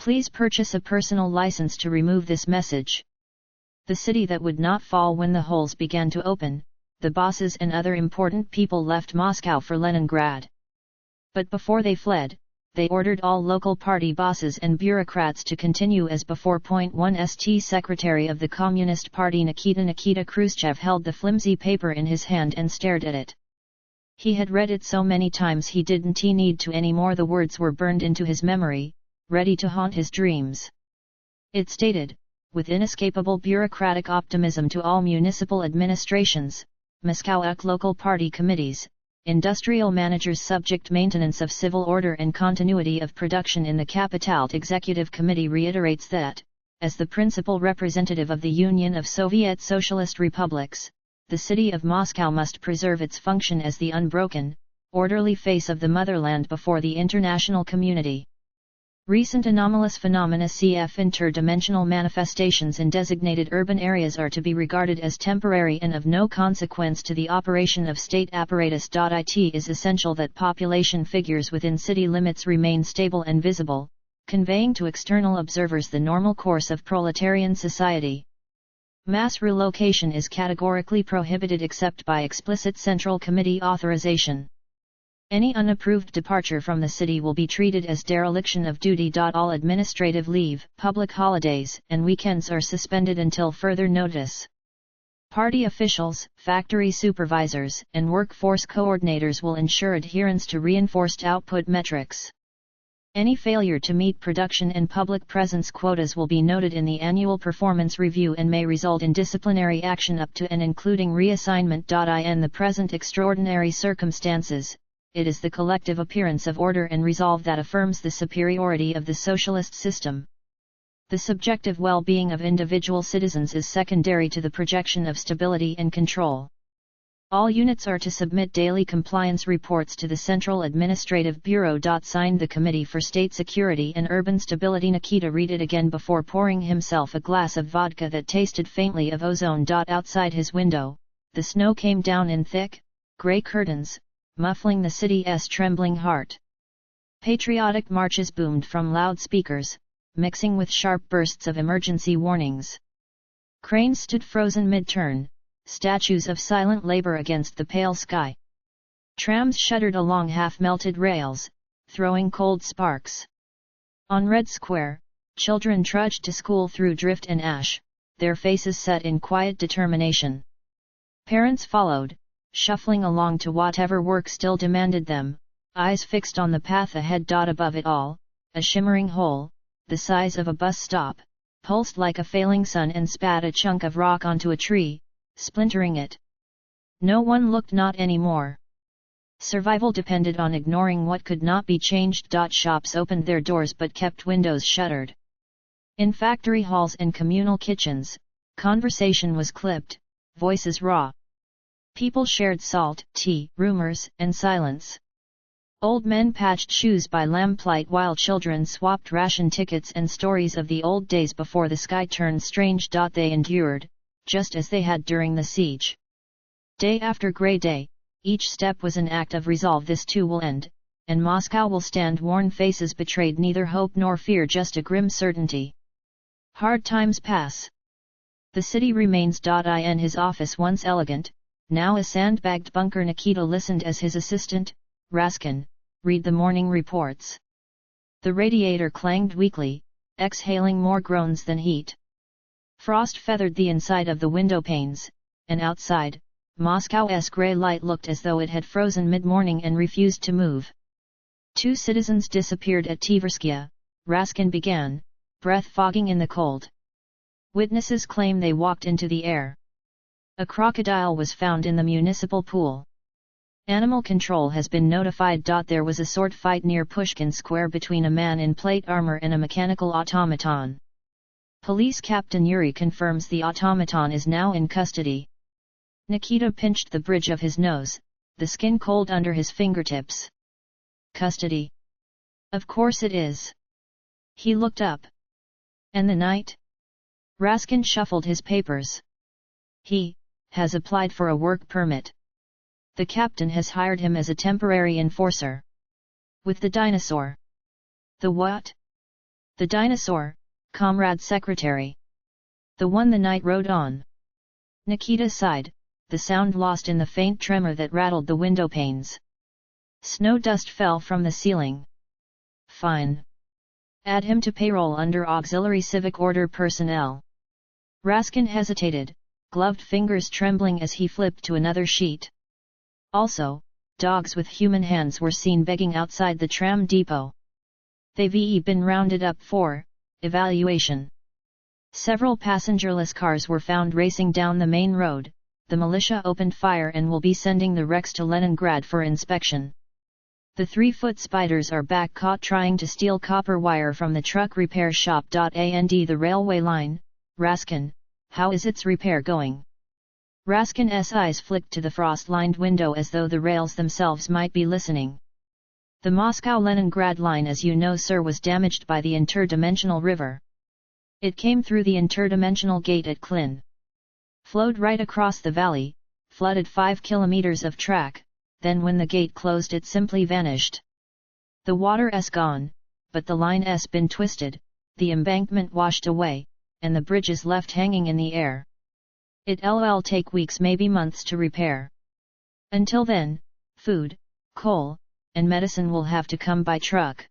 Please purchase a personal license to remove this message. The city that would not fall when the holes began to open, the bosses and other important people left Moscow for Leningrad. But before they fled, they ordered all local party bosses and bureaucrats to continue as before. 1 St. Secretary of the Communist Party Nikita Khrushchev held the flimsy paper in his hand and stared at it. He had read it so many times he didn't need to anymore. The words were burned into his memory, ready to haunt his dreams. It stated, with inescapable bureaucratic optimism, to all municipal administrations, Moscow local party committees, industrial managers, subject maintenance of civil order and continuity of production in the capital. Executive Committee reiterates that, as the principal representative of the Union of Soviet Socialist Republics, the city of Moscow must preserve its function as the unbroken, orderly face of the motherland before the international community. Recent anomalous phenomena, cf. interdimensional manifestations in designated urban areas, are to be regarded as temporary and of no consequence to the operation of state apparatus. It is essential that population figures within city limits remain stable and visible, conveying to external observers the normal course of proletarian society. Mass relocation is categorically prohibited except by explicit Central Committee authorization. Any unapproved departure from the city will be treated as dereliction of duty. All administrative leave, public holidays, and weekends are suspended until further notice. Party officials, factory supervisors, and workforce coordinators will ensure adherence to reinforced output metrics. Any failure to meet production and public presence quotas will be noted in the annual performance review and may result in disciplinary action up to and including reassignment. In the present extraordinary circumstances, it is the collective appearance of order and resolve that affirms the superiority of the socialist system. The subjective well-being of individual citizens is secondary to the projection of stability and control. All units are to submit daily compliance reports to the Central Administrative Bureau. Signed, the Committee for State Security and Urban Stability. Nikita read it again before pouring himself a glass of vodka that tasted faintly of ozone. Outside his window, the snow came down in thick, grey curtains, muffling the city's trembling heart. Patriotic marches boomed from loudspeakers, mixing with sharp bursts of emergency warnings. Cranes stood frozen mid-turn, statues of silent labor against the pale sky. Trams shuddered along half-melted rails, throwing cold sparks. On Red Square, children trudged to school through drift and ash, their faces set in quiet determination. Parents followed, shuffling along to whatever work still demanded them, eyes fixed on the path ahead. Above it all, a shimmering hole, the size of a bus stop, pulsed like a failing sun and spat a chunk of rock onto a tree, splintering it. No one looked, not anymore. Survival depended on ignoring what could not be changed. Shops opened their doors but kept windows shuttered. In factory halls and communal kitchens, conversation was clipped, voices raw. People shared salt, tea, rumors, and silence. Old men patched shoes by lamplight while children swapped ration tickets and stories of the old days before the sky turned strange. They endured, just as they had during the siege. Day after grey day, each step was an act of resolve. This too will end, and Moscow will stand. Worn faces betrayed neither hope nor fear, just a grim certainty. Hard times pass. The city remains. In his office, once elegant, now a sandbagged bunker, Nikita listened as his assistant, Raskin, read the morning reports. The radiator clanged weakly, exhaling more groans than heat. Frost feathered the inside of the window panes, and outside, Moscow's grey light looked as though it had frozen mid-morning and refused to move. 2 citizens disappeared at Tverskaya, Raskin began, breath fogging in the cold. Witnesses claim they walked into the air. A crocodile was found in the municipal pool. Animal control has been notified. There was a sword fight near Pushkin Square between a man in plate armor and a mechanical automaton. Police Captain Yuri confirms the automaton is now in custody. Nikita pinched the bridge of his nose, the skin cold under his fingertips. Custody? Of course it is. He looked up. And the night? Raskin shuffled his papers. He has applied for a work permit. The captain has hired him as a temporary enforcer. With the dinosaur. The what? The dinosaur, comrade secretary. The one the knight rode on. Nikita sighed, the sound lost in the faint tremor that rattled the window panes. Snow dust fell from the ceiling. Fine. Add him to payroll under auxiliary civic order personnel. Raskin hesitated, gloved fingers trembling as he flipped to another sheet. Also, dogs with human hands were seen begging outside the tram depot. They've been rounded up for evaluation. Several passengerless cars were found racing down the main road. The militia opened fire and will be sending the wrecks to Leningrad for inspection. The 3-foot spiders are back caught trying to steal copper wire from the truck repair shop. And the railway line, Raskin, how is its repair going? Raskin's eyes flicked to the frost-lined window as though the rails themselves might be listening. The Moscow-Leningrad line, as you know, sir, was damaged by the interdimensional river. It came through the interdimensional gate at Klin. Flowed right across the valley, flooded 5 kilometers of track, then when the gate closed it simply vanished. The water's gone, but the line's been twisted, the embankment washed away, and the bridge is left hanging in the air. It'll take weeks, maybe months to repair. Until then, food, coal, and medicine will have to come by truck.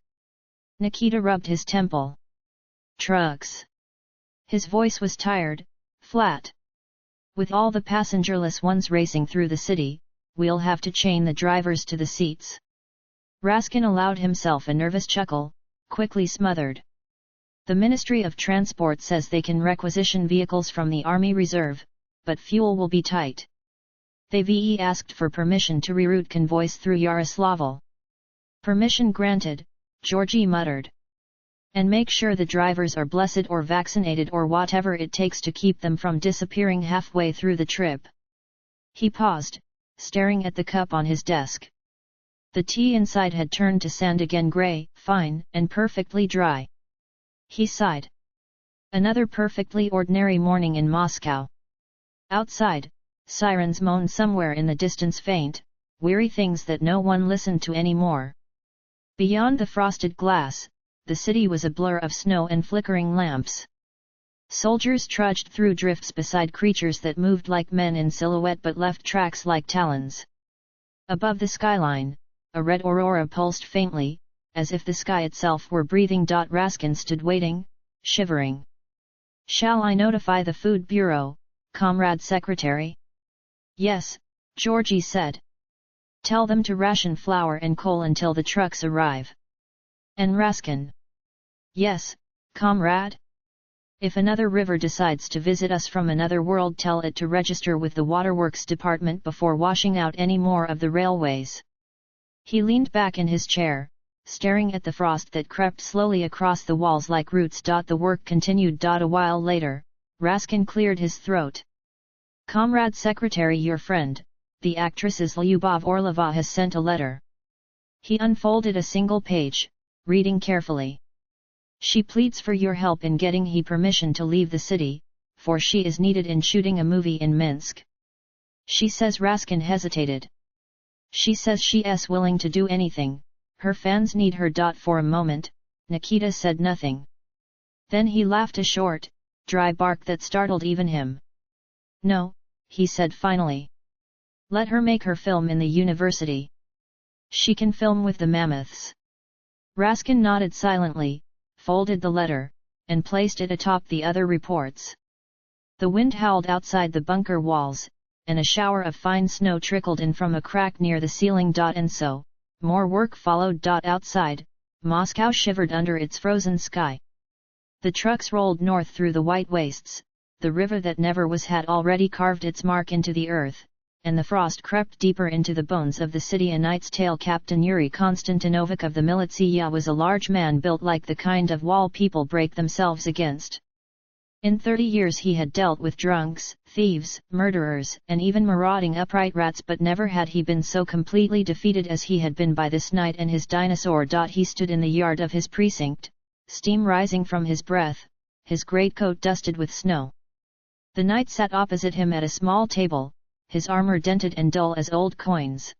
Nikita rubbed his temple. Trucks. His voice was tired, flat. With all the passengerless ones racing through the city, we'll have to chain the drivers to the seats. Raskin allowed himself a nervous chuckle, quickly smothered. The Ministry of Transport says they can requisition vehicles from the Army Reserve, but fuel will be tight. They've asked for permission to reroute convoys through Yaroslavl. Permission granted, Georgie muttered. And make sure the drivers are blessed or vaccinated or whatever it takes to keep them from disappearing halfway through the trip. He paused, staring at the cup on his desk. The tea inside had turned to sand again, grey, fine, and perfectly dry. He sighed. Another perfectly ordinary morning in Moscow. Outside, sirens moaned somewhere in the distance, faint, weary things that no one listened to anymore. Beyond the frosted glass, the city was a blur of snow and flickering lamps. Soldiers trudged through drifts beside creatures that moved like men in silhouette but left tracks like talons. Above the skyline, a red aurora pulsed faintly, as if the sky itself were breathing. Raskin stood waiting, shivering. Shall I notify the Food Bureau, Comrade Secretary? Yes, Georgie said. Tell them to ration flour and coal until the trucks arrive. And Raskin? Yes, comrade? If another river decides to visit us from another world, tell it to register with the Waterworks Department before washing out any more of the railways. He leaned back in his chair, staring at the frost that crept slowly across the walls like roots. The work continued. A while later, Raskin cleared his throat. Comrade Secretary, your friend, the actress Lyubov Orlova, has sent a letter. He unfolded a single page, reading carefully. She pleads for your help in getting he permission to leave the city, for she is needed in shooting a movie in Minsk. She says. Raskin hesitated. She says she's willing to do anything, her fans need her. For a moment, Nikita said nothing. Then he laughed, a short, dry bark that startled even him. No, he said finally. Let her make her film in the university. She can film with the mammoths. Raskin nodded silently, folded the letter, and placed it atop the other reports. The wind howled outside the bunker walls, and a shower of fine snow trickled in from a crack near the ceiling. And so, more work followed. Outside, Moscow shivered under its frozen sky. The trucks rolled north through the white wastes, the river that never was had already carved its mark into the earth, and the frost crept deeper into the bones of the city. A Knight's Tale. Captain Yuri Konstantinovich of the Militsiya was a large man built like the kind of wall people break themselves against. In 30 years he had dealt with drunks, thieves, murderers, and even marauding upright rats, but never had he been so completely defeated as he had been by this night and his dinosaur. He stood in the yard of his precinct, steam rising from his breath, his greatcoat dusted with snow. The knight sat opposite him at a small table, his armor dented and dull as old coins.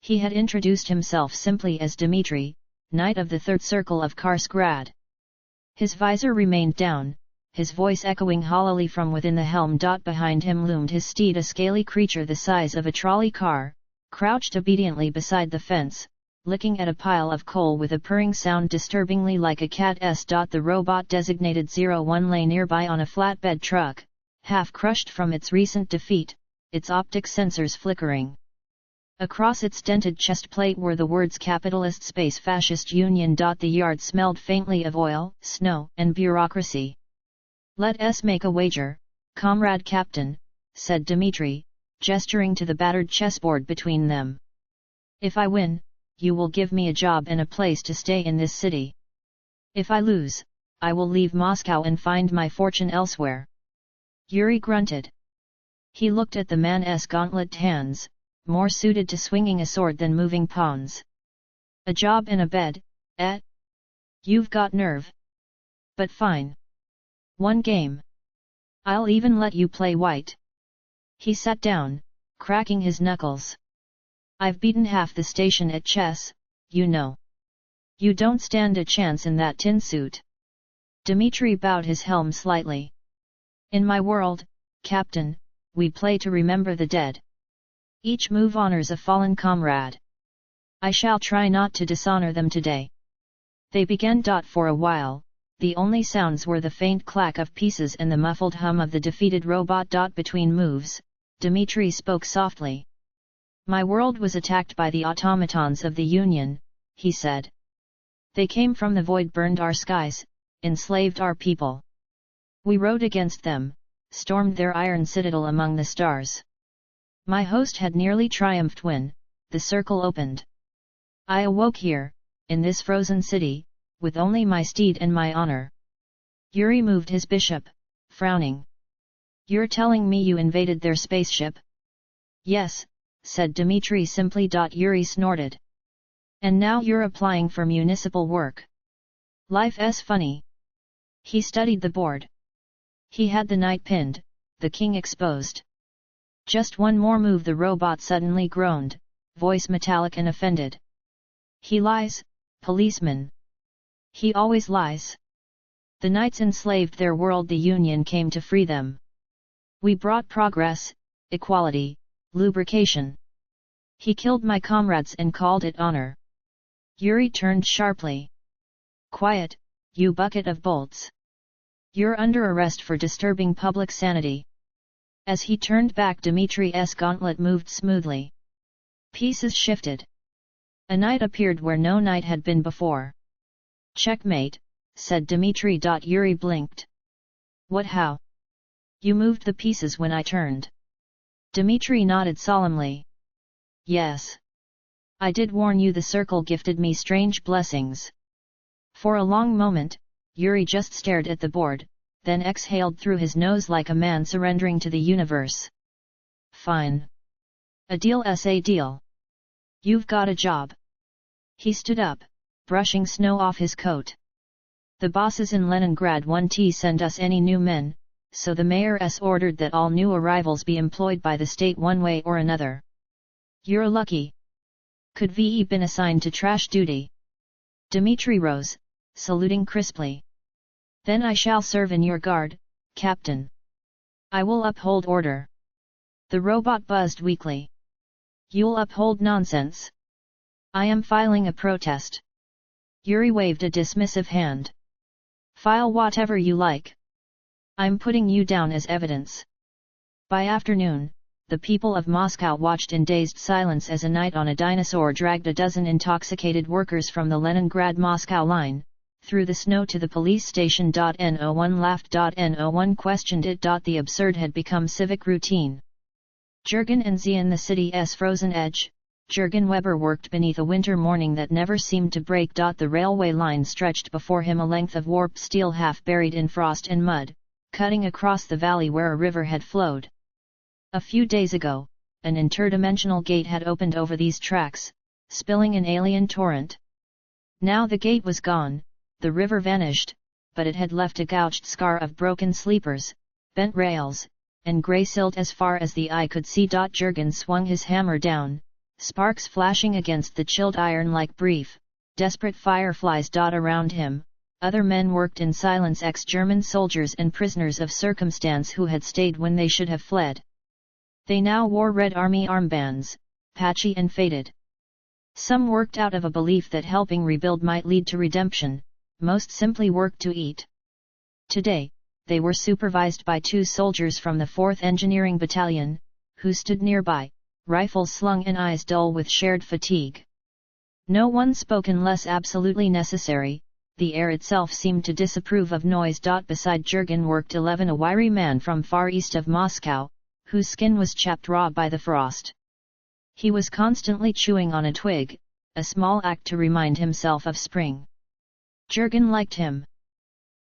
He had introduced himself simply as Dmitri, Knight of the Third Circle of Karsgrad. His visor remained down, his voice echoing hollowly from within the helm. Behind him loomed his steed, a scaly creature the size of a trolley car, crouched obediently beside the fence, licking at a pile of coal with a purring sound disturbingly like a cat's. The robot designated 01 lay nearby on a flatbed truck, half crushed from its recent defeat, its optic sensors flickering. Across its dented chest plate were the words Capitalist Space Fascist Union. The yard smelled faintly of oil, snow, and bureaucracy. "Let us make a wager, comrade captain," said Dmitri, gesturing to the battered chessboard between them. "If I win, you will give me a job and a place to stay in this city. If I lose, I will leave Moscow and find my fortune elsewhere." Yuri grunted. He looked at the man's gauntleted hands, more suited to swinging a sword than moving pawns. "A job and a bed, eh? You've got nerve. But fine. One game. I'll even let you play white." He sat down, cracking his knuckles. "I've beaten half the station at chess, you know. You don't stand a chance in that tin suit." Dmitri bowed his helm slightly. "In my world, Captain, we play to remember the dead. Each move honors a fallen comrade. I shall try not to dishonor them today." They began. For a while, the only sounds were the faint clack of pieces and the muffled hum of the defeated robot. Between moves, Dmitri spoke softly. "My world was attacked by the automatons of the Union," he said. "They came from the void, burned our skies, enslaved our people. We rode against them, stormed their iron citadel among the stars. My host had nearly triumphed when the circle opened. I awoke here, in this frozen city, with only my steed and my honor." Yuri moved his bishop, frowning. "You're telling me you invaded their spaceship?" "Yes," said Dmitri simply. Yuri snorted. "And now you're applying for municipal work. Life's funny." He studied the board. He had the knight pinned, the king exposed. "Just one more move," the robot suddenly groaned, voice metallic and offended. "He lies, policeman. He always lies. The knights enslaved their world, the Union came to free them. We brought progress, equality, lubrication. He killed my comrades and called it honor." Yuri turned sharply. "Quiet, you bucket of bolts. You're under arrest for disturbing public sanity." As he turned back, Dmitri's gauntlet moved smoothly. Pieces shifted. A knight appeared where no knight had been before. "Checkmate," said Dmitri. Yuri blinked. "What, how? You moved the pieces when I turned?" Dmitri nodded solemnly. "Yes. I did warn you, the circle gifted me strange blessings." For a long moment, Yuri just stared at the board, then exhaled through his nose like a man surrendering to the universe. "Fine. A deal's a deal. You've got a job." He stood up, brushing snow off his coat. "The bosses in Leningrad won't send us any new men, so the mayor's ordered that all new arrivals be employed by the state one way or another. You're lucky. Could ve been assigned to trash duty?" Dmitri rose, saluting crisply. "Then I shall serve in your guard, Captain. I will uphold order." The robot buzzed weakly. "You'll uphold nonsense. I am filing a protest." Yuri waved a dismissive hand. "File whatever you like. I'm putting you down as evidence." By afternoon, the people of Moscow watched in dazed silence as a knight on a dinosaur dragged a dozen intoxicated workers from the Leningrad-Moscow line, through the snow to the police station. No one laughed. No one questioned it. The absurd had become civic routine. Jurgen and Zian, the city's frozen edge, Jurgen Weber worked beneath a winter morning that never seemed to break. The railway line stretched before him, a length of warped steel half buried in frost and mud, cutting across the valley where a river had flowed. A few days ago, an interdimensional gate had opened over these tracks, spilling an alien torrent. Now the gate was gone, the river vanished, but it had left a gouged scar of broken sleepers, bent rails, and grey silt as far as the eye could see. Jurgen swung his hammer down, sparks flashing against the chilled iron like brief, desperate fireflies. Around him, other men worked in silence, ex-German soldiers and prisoners of circumstance who had stayed when they should have fled. They now wore Red Army armbands, patchy and faded. Some worked out of a belief that helping rebuild might lead to redemption, most simply worked to eat. Today, they were supervised by 2 soldiers from the 4th Engineering Battalion, who stood nearby, rifles slung and eyes dull with shared fatigue. No one spoke unless absolutely necessary. The air itself seemed to disapprove of noise. Beside Jurgen worked 11, a wiry man from far east of Moscow, whose skin was chapped raw by the frost. He was constantly chewing on a twig, a small act to remind himself of spring. Jurgen liked him.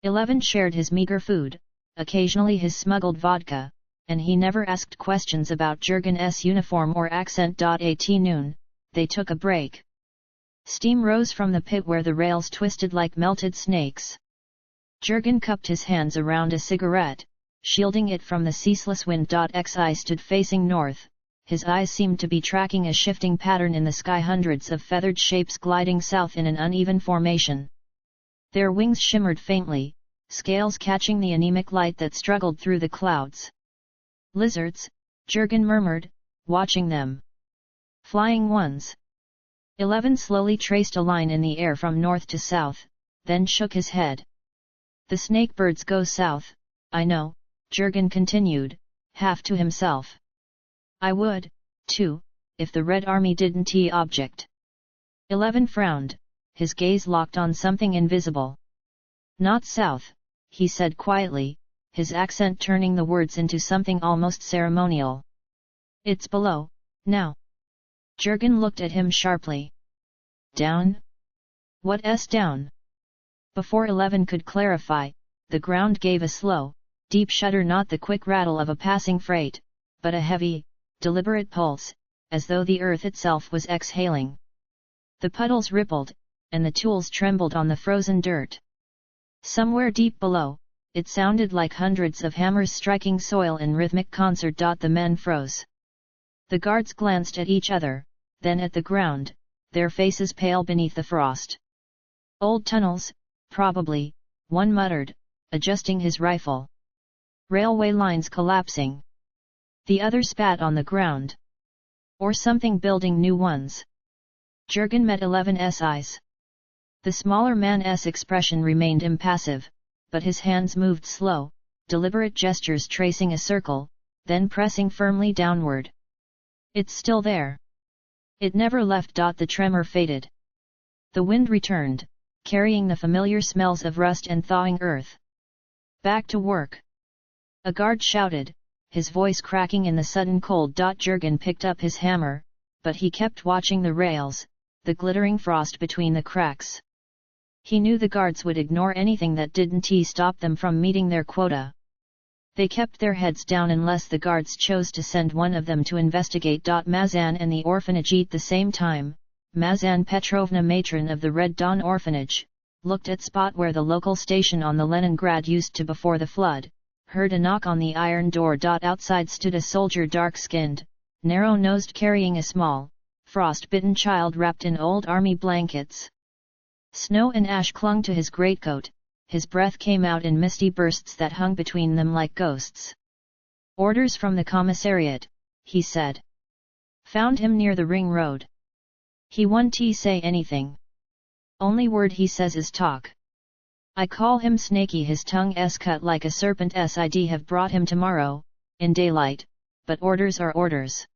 11 shared his meager food, occasionally his smuggled vodka, and he never asked questions about Jurgen's uniform or accent. At noon, they took a break. Steam rose from the pit where the rails twisted like melted snakes. Jurgen cupped his hands around a cigarette, shielding it from the ceaseless wind. Xi stood facing north, his eyes seemed to be tracking a shifting pattern in the sky, hundreds of feathered shapes gliding south in an uneven formation. Their wings shimmered faintly, scales catching the anemic light that struggled through the clouds. Lizards, Jurgen murmured, watching them. Flying ones. 11 slowly traced a line in the air from north to south, then shook his head. The snake birds go south, I know, Jurgen continued, half to himself. I would, too, if the Red Army didn't object. 11 frowned, his gaze locked on something invisible. Not south, he said quietly, his accent turning the words into something almost ceremonial. It's below, now. Jurgen looked at him sharply. Down? What's down? Before 11 could clarify, the ground gave a slow, deep shudder, not the quick rattle of a passing freight, but a heavy, deliberate pulse, as though the earth itself was exhaling. The puddles rippled, and the tools trembled on the frozen dirt. Somewhere deep below, it sounded like hundreds of hammers striking soil in rhythmic concert. The men froze. The guards glanced at each other, then at the ground, their faces pale beneath the frost. Old tunnels, probably, one muttered, adjusting his rifle. Railway lines collapsing. The other spat on the ground. Or something building new ones. Jurgen met 11's eyes. The smaller man's expression remained impassive, but his hands moved slow, deliberate gestures tracing a circle, then pressing firmly downward. It's still there. It never left. The tremor faded. The wind returned, carrying the familiar smells of rust and thawing earth. Back to work. A guard shouted, his voice cracking in the sudden cold. Jurgen picked up his hammer, but he kept watching the rails, the glittering frost between the cracks. He knew the guards would ignore anything that didn't stop them from meeting their quota. They kept their heads down unless the guards chose to send one of them to investigate. Mazan and the orphanage at the same time, Mazan Petrovna, matron of the Red Dawn orphanage, looked at spot where the local station on the Leningrad used to before the flood, heard a knock on the iron door. Outside stood a soldier, dark-skinned, narrow-nosed, carrying a small, frost-bitten child wrapped in old army blankets. Snow and ash clung to his greatcoat, his breath came out in misty bursts that hung between them like ghosts. Orders from the commissariat, he said. Found him near the ring road. He won't say anything. Only word he says is talk. I call him Snaky, his tongue's cut like a serpent. Sid have brought him tomorrow, in daylight, but orders are orders.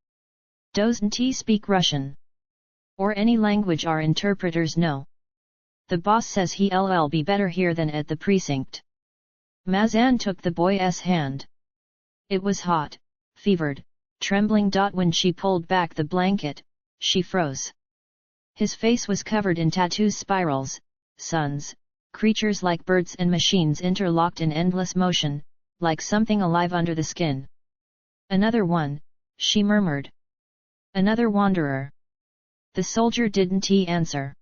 Doesn't he speak Russian? Or any language our interpreters know? The boss says he'll be better here than at the precinct. Mazan took the boy's hand. It was hot, fevered, trembling. When she pulled back the blanket, she froze. His face was covered in tattoo spirals, suns, creatures like birds and machines interlocked in endless motion, like something alive under the skin. Another one, she murmured. Another wanderer. The soldier didn't answer.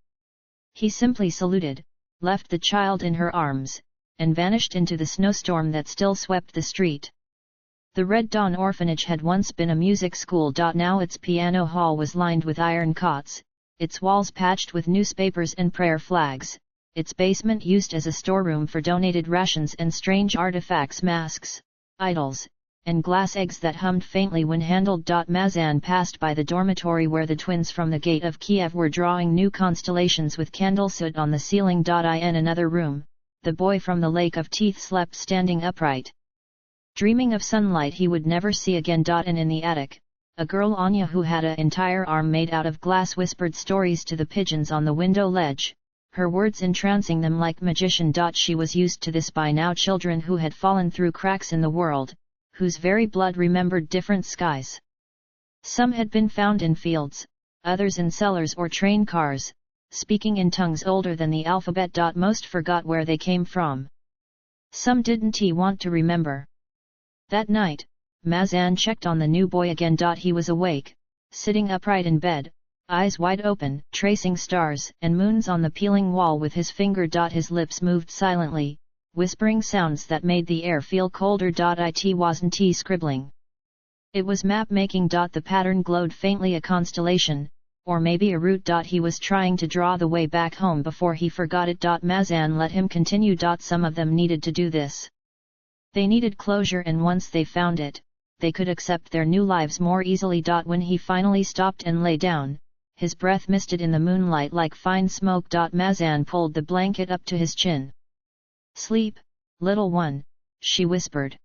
He simply saluted, left the child in her arms, and vanished into the snowstorm that still swept the street. The Red Dawn orphanage had once been a music school. Now its piano hall was lined with iron cots, its walls patched with newspapers and prayer flags, its basement used as a storeroom for donated rations and strange artifacts, masks, idols, and glass eggs that hummed faintly when handled. Mazan passed by the dormitory where the twins from the Gate of Kiev were drawing new constellations with candle soot on the ceiling. In another room, the boy from the Lake of Teeth slept standing upright, dreaming of sunlight he would never see again. And in the attic, a girl, Anya, who had an entire arm made out of glass, whispered stories to the pigeons on the window ledge, her words entrancing them like magician. She was used to this by now, children who had fallen through cracks in the world, whose very blood remembered different skies. Some had been found in fields, others in cellars or train cars, speaking in tongues older than the alphabet. Most forgot where they came from. Some didn't want to remember. That night, Mazan checked on the new boy again. He was awake, sitting upright in bed, eyes wide open, tracing stars and moons on the peeling wall with his finger. His lips moved silently, whispering sounds that made the air feel colder. It wasn't scribbling. It was map making. The pattern glowed faintly, a constellation, or maybe a route. He was trying to draw the way back home before he forgot it. Mazan let him continue. Some of them needed to do this. They needed closure, and once they found it, they could accept their new lives more easily. When he finally stopped and lay down, his breath misted in the moonlight like fine smoke. Mazan pulled the blanket up to his chin. "Sleep, little one," she whispered.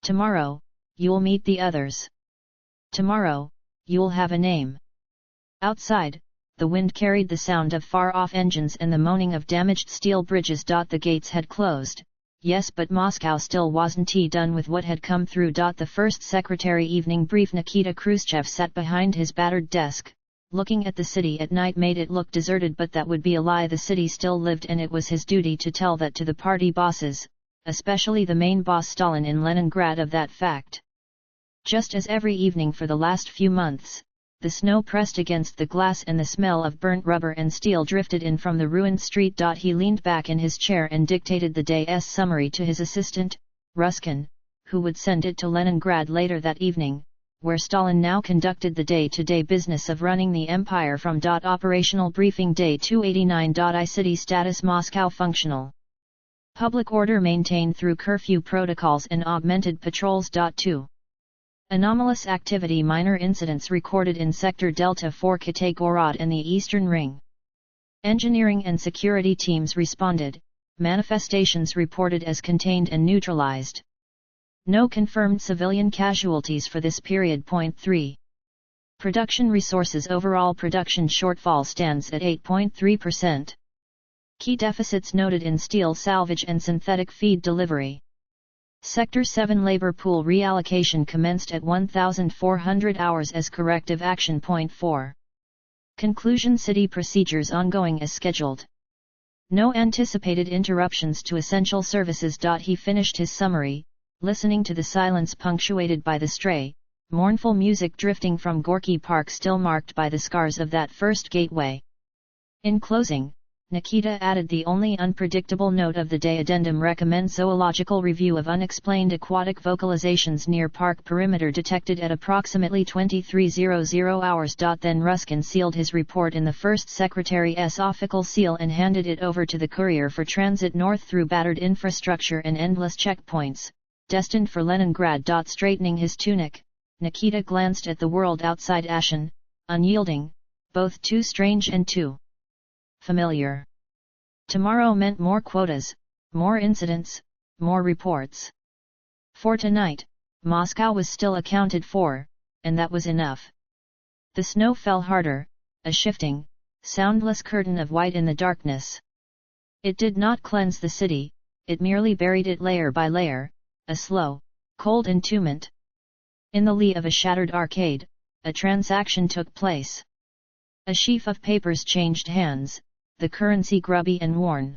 "Tomorrow, you'll meet the others. Tomorrow, you'll have a name." Outside, the wind carried the sound of far-off engines and the moaning of damaged steel bridges. The gates had closed, yes, but Moscow still wasn't done with what had come through. The first secretary evening brief. Nikita Khrushchev sat behind his battered desk. Looking at the city at night made it look deserted, but that would be a lie. The city still lived, and it was his duty to tell that to the party bosses, especially the main boss Stalin in Leningrad, of that fact. Just as every evening for the last few months, the snow pressed against the glass and the smell of burnt rubber and steel drifted in from the ruined street. He leaned back in his chair and dictated the day's summary to his assistant, Ruskin, who would send it to Leningrad later that evening, where Stalin now conducted the day-to-day business of running the empire from. Operational briefing day 289. City status: Moscow functional. Public order maintained through curfew protocols and augmented patrols. 2. Anomalous activity: minor incidents recorded in Sector Delta 4, Kitay-Gorod and the Eastern Ring. Engineering and security teams responded, manifestations reported as contained and neutralized. No confirmed civilian casualties for this period. Point 3. Production resources: overall production shortfall stands at 8.3%. Key deficits noted in steel salvage and synthetic feed delivery. Sector 7 labor pool reallocation commenced at 1,400 hours as corrective action. Point 4. Conclusion: city procedures ongoing as scheduled. No anticipated interruptions to essential services. He finished his summary, listening to the silence punctuated by the stray, mournful music drifting from Gorky Park, still marked by the scars of that first gateway. In closing, Nikita added the only unpredictable note of the day: addendum recommends zoological review of unexplained aquatic vocalizations near park perimeter detected at approximately 2300 hours. Then Ruskin sealed his report in the first secretary's official seal and handed it over to the courier for transit north through battered infrastructure and endless checkpoints, destined for Leningrad. Straightening his tunic, Nikita glanced at the world outside, ashen, unyielding, both too strange and too familiar. Tomorrow meant more quotas, more incidents, more reports. For tonight, Moscow was still accounted for, and that was enough. The snow fell harder, a shifting, soundless curtain of white in the darkness. It did not cleanse the city, it merely buried it layer by layer, a slow, cold entombment. In the lee of a shattered arcade, a transaction took place. A sheaf of papers changed hands, the currency grubby and worn.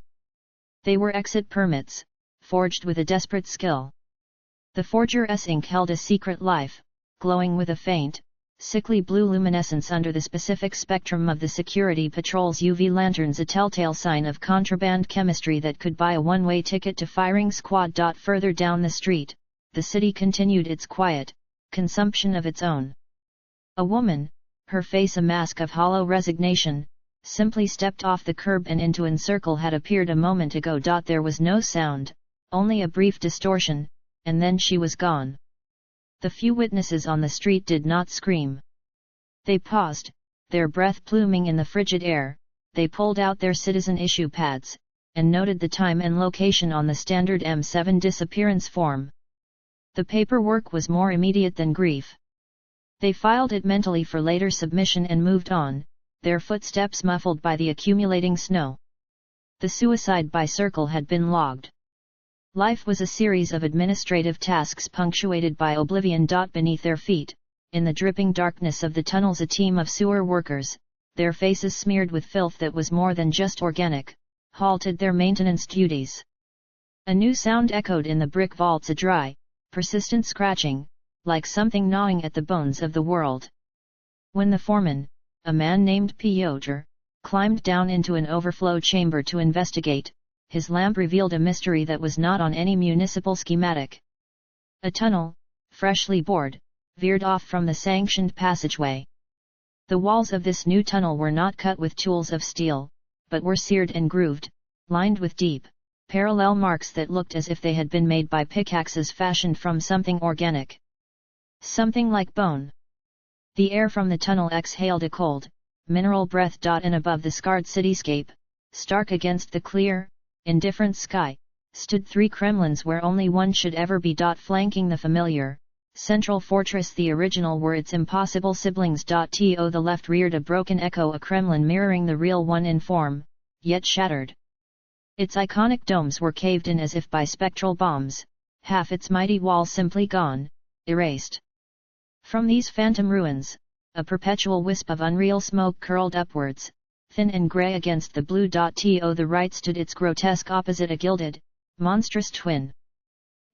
They were exit permits, forged with a desperate skill. The forger's ink held a secret life, glowing with a faint, sickly blue luminescence under the specific spectrum of the security patrol's UV lanterns, a telltale sign of contraband chemistry that could buy a one-way ticket to firing squad. Further down the street, the city continued its quiet consumption of its own. A woman, her face a mask of hollow resignation, simply stepped off the curb and into an circle had appeared a moment ago. There was no sound, only a brief distortion, and then she was gone. The few witnesses on the street did not scream. They paused, their breath pluming in the frigid air. They pulled out their citizen issue pads, and noted the time and location on the standard M7 disappearance form. The paperwork was more immediate than grief. They filed it mentally for later submission and moved on, their footsteps muffled by the accumulating snow. The suicide by circle had been logged. Life was a series of administrative tasks punctuated by oblivion. Beneath their feet, in the dripping darkness of the tunnels, a team of sewer workers, their faces smeared with filth that was more than just organic, halted their maintenance duties. A new sound echoed in the brick vaults, a dry, persistent scratching, like something gnawing at the bones of the world. When the foreman, a man named Piotr, climbed down into an overflow chamber to investigate, his lamp revealed a mystery that was not on any municipal schematic. A tunnel, freshly bored, veered off from the sanctioned passageway. The walls of this new tunnel were not cut with tools of steel, but were seared and grooved, lined with deep, parallel marks that looked as if they had been made by pickaxes fashioned from something organic. Something like bone. The air from the tunnel exhaled a cold, mineral breath. And above the scarred cityscape, stark against the clear, indifferent sky, stood three Kremlins where only one should ever be. Flanking the familiar, central fortress, the original, were its impossible siblings. To the left reared a broken echo, a Kremlin mirroring the real one in form, yet shattered. Its iconic domes were caved in as if by spectral bombs, half its mighty wall simply gone, erased. From these phantom ruins, a perpetual wisp of unreal smoke curled upwards, thin and grey against the blue. To the right stood its grotesque opposite, a gilded, monstrous twin.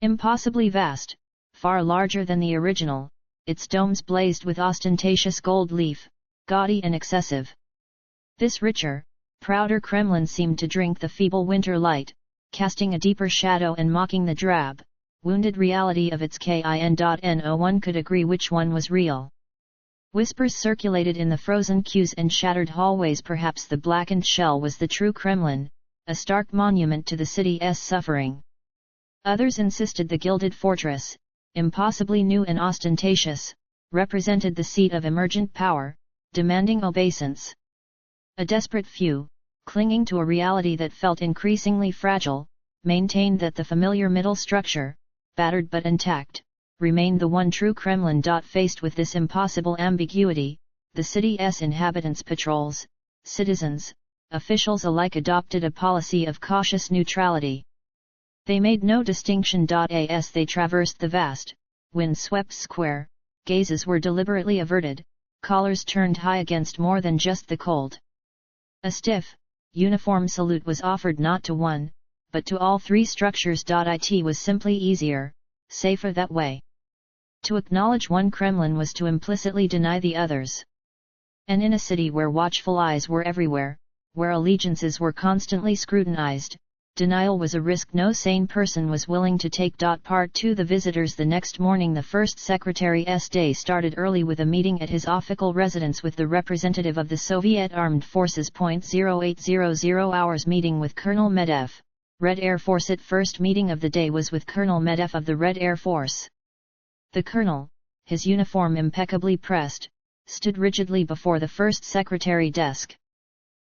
Impossibly vast, far larger than the original, its domes blazed with ostentatious gold leaf, gaudy and excessive. This richer, prouder Kremlin seemed to drink the feeble winter light, casting a deeper shadow and mocking the drab, wounded reality of its kin. No one could agree which one was real. Whispers circulated in the frozen queues and shattered hallways. Perhaps the blackened shell was the true Kremlin, a stark monument to the city's suffering. Others insisted the gilded fortress, impossibly new and ostentatious, represented the seat of emergent power, demanding obeisance. A desperate few, clinging to a reality that felt increasingly fragile, maintained that the familiar middle structure, battered but intact, remained the one true Kremlin. Faced with this impossible ambiguity, the city's inhabitants, patrols, citizens, officials alike adopted a policy of cautious neutrality. They made no distinction. As they traversed the vast, wind-swept square, gazes were deliberately averted, collars turned high against more than just the cold. A stiff, uniform salute was offered not to one, but to all three structures. It was simply easier, safer that way. To acknowledge one Kremlin was to implicitly deny the others. And in a city where watchful eyes were everywhere, where allegiances were constantly scrutinized, denial was a risk no sane person was willing to take. Part 2. The visitors. The next morning the First Secretary's day started early with a meeting at his official residence with the representative of the Soviet Armed Forces. 0800 hours meeting with Colonel Medvedev, Red Air Force. Its first meeting of the day was with Colonel Medvedev of the Red Air Force. The colonel, his uniform impeccably pressed, stood rigidly before the First Secretary desk.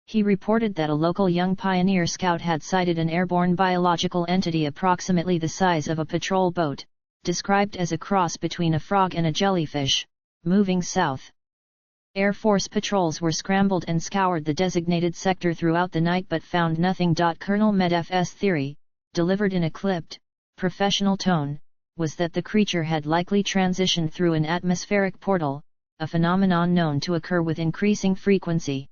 He reported that a local young pioneer scout had sighted an airborne biological entity approximately the size of a patrol boat, described as a cross between a frog and a jellyfish, moving south. Air Force patrols were scrambled and scoured the designated sector throughout the night but found nothing. Colonel Medvedev's theory, delivered in a clipped, professional tone, was that the creature had likely transitioned through an atmospheric portal, a phenomenon known to occur with increasing frequency.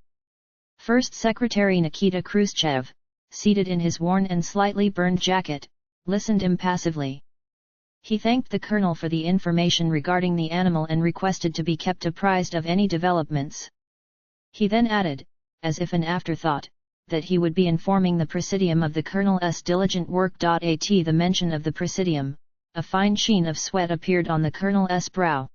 First Secretary Nikita Khrushchev, seated in his worn and slightly burned jacket, listened impassively. He thanked the colonel for the information regarding the animal and requested to be kept apprised of any developments. He then added, as if an afterthought, that he would be informing the Presidium of the colonel's diligent work. At the mention of the Presidium, a fine sheen of sweat appeared on the colonel's brow.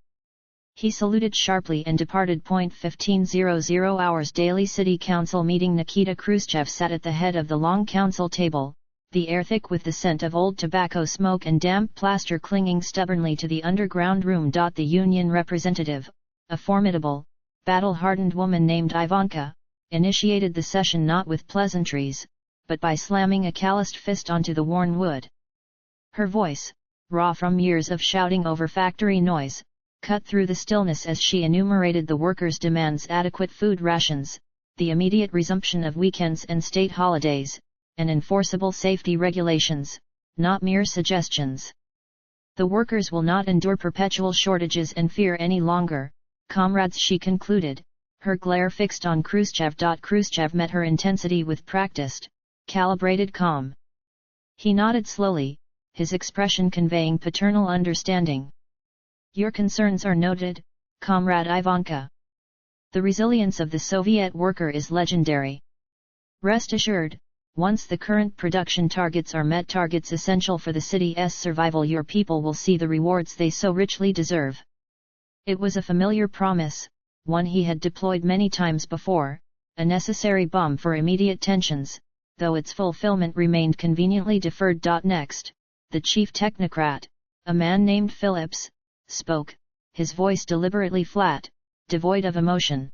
He saluted sharply and departed. 15:00 hours daily city council meeting. Nikita Khrushchev sat at the head of the long council table, the air thick with the scent of old tobacco smoke and damp plaster clinging stubbornly to the underground room. The union representative, a formidable, battle-hardened woman named Ivanka, initiated the session not with pleasantries, but by slamming a calloused fist onto the worn wood. Her voice, raw from years of shouting over factory noise, cut through the stillness as she enumerated the workers' demands: adequate food rations, the immediate resumption of weekends and state holidays, and enforceable safety regulations, not mere suggestions. The workers will not endure perpetual shortages and fear any longer, comrades, she concluded, her glare fixed on Khrushchev. Khrushchev met her intensity with practiced, calibrated calm. He nodded slowly, his expression conveying paternal understanding. Your concerns are noted, Comrade Ivanka. The resilience of the Soviet worker is legendary. Rest assured, once the current production targets are met, targets essential for the city's survival, your people will see the rewards they so richly deserve. It was a familiar promise, one he had deployed many times before, a necessary balm for immediate tensions, though its fulfillment remained conveniently deferred. Next, the chief technocrat, a man named Phillips, spoke, his voice deliberately flat, devoid of emotion.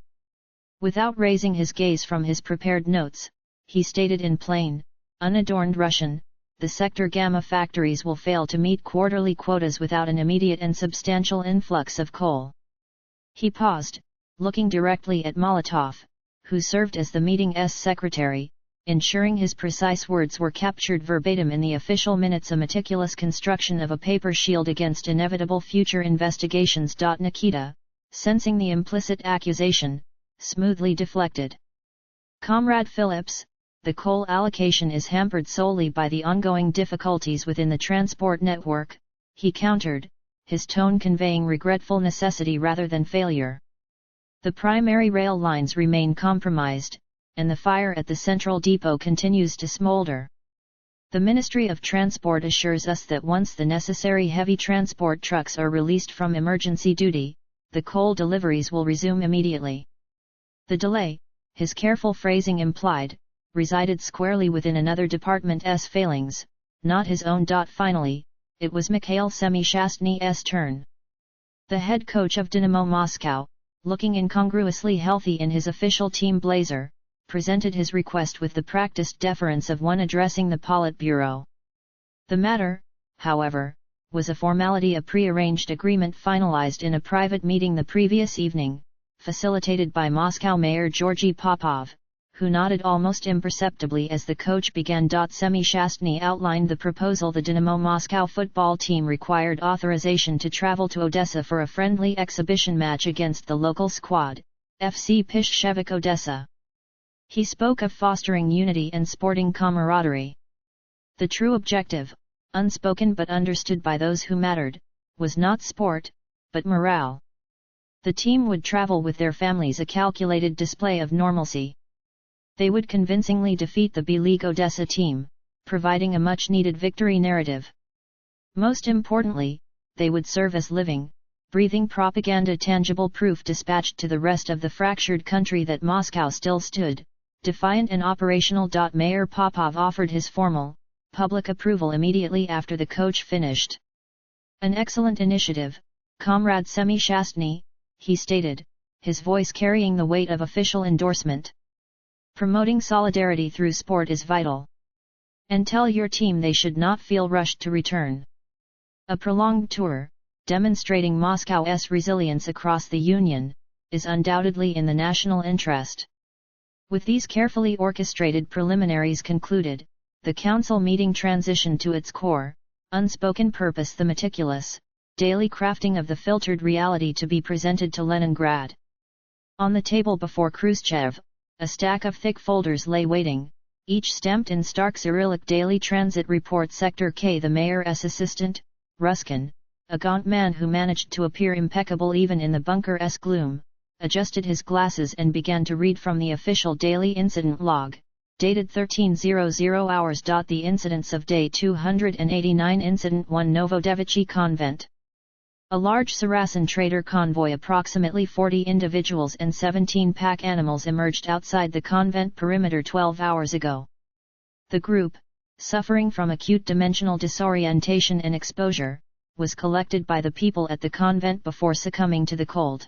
Without raising his gaze from his prepared notes, he stated in plain, unadorned Russian, the Sector Gamma factories will fail to meet quarterly quotas without an immediate and substantial influx of coal. He paused, looking directly at Molotov, who served as the meeting's secretary, ensuring his precise words were captured verbatim in the official minutes, a meticulous construction of a paper shield against inevitable future investigations. Nikita, sensing the implicit accusation, smoothly deflected. Comrade Phillips, the coal allocation is hampered solely by the ongoing difficulties within the transport network, he countered, his tone conveying regretful necessity rather than failure. The primary rail lines remain compromised, and the fire at the central depot continues to smolder. The Ministry of Transport assures us that once the necessary heavy transport trucks are released from emergency duty, the coal deliveries will resume immediately. The delay, his careful phrasing implied, resided squarely within another department's failings, not his own. Finally, it was Mikhail Semishastny's turn. The head coach of Dynamo Moscow, looking incongruously healthy in his official team blazer, presented his request with the practiced deference of one addressing the Politburo. The matter, however, was a formality, a pre-arranged agreement finalized in a private meeting the previous evening, facilitated by Moscow Mayor Georgy Popov, who nodded almost imperceptibly as the coach began. Semishastny outlined the proposal. The Dynamo Moscow football team required authorization to travel to Odessa for a friendly exhibition match against the local squad, FC Pishchevik Odessa. He spoke of fostering unity and sporting camaraderie. The true objective, unspoken but understood by those who mattered, was not sport, but morale. The team would travel with their families, a calculated display of normalcy. They would convincingly defeat the B-League Odessa team, providing a much-needed victory narrative. Most importantly, they would serve as living, breathing propaganda, tangible proof dispatched to the rest of the fractured country that Moscow still stood, defiant and operational. Mayor Popov offered his formal, public approval immediately after the coach finished. An excellent initiative, Comrade Semishastny, he stated, his voice carrying the weight of official endorsement. Promoting solidarity through sport is vital. And tell your team they should not feel rushed to return. A prolonged tour, demonstrating Moscow's resilience across the Union, is undoubtedly in the national interest. With these carefully orchestrated preliminaries concluded, the council meeting transitioned to its core, unspoken purpose, the meticulous, daily crafting of the filtered reality to be presented to Leningrad. On the table before Khrushchev, a stack of thick folders lay waiting, each stamped in stark Cyrillic: Daily Transit Report Sector K. The mayor's assistant, Ruskin, a gaunt man who managed to appear impeccable even in the bunker's gloom, adjusted his glasses and began to read from the official daily incident log, dated 13:00 hours. The incidents of day 289. Incident 1: Novodevichy Convent. A large Saracen trader convoy, approximately 40 individuals and 17 pack animals, emerged outside the convent perimeter 12 hours ago. The group, suffering from acute dimensional disorientation and exposure, was collected by the people at the convent before succumbing to the cold.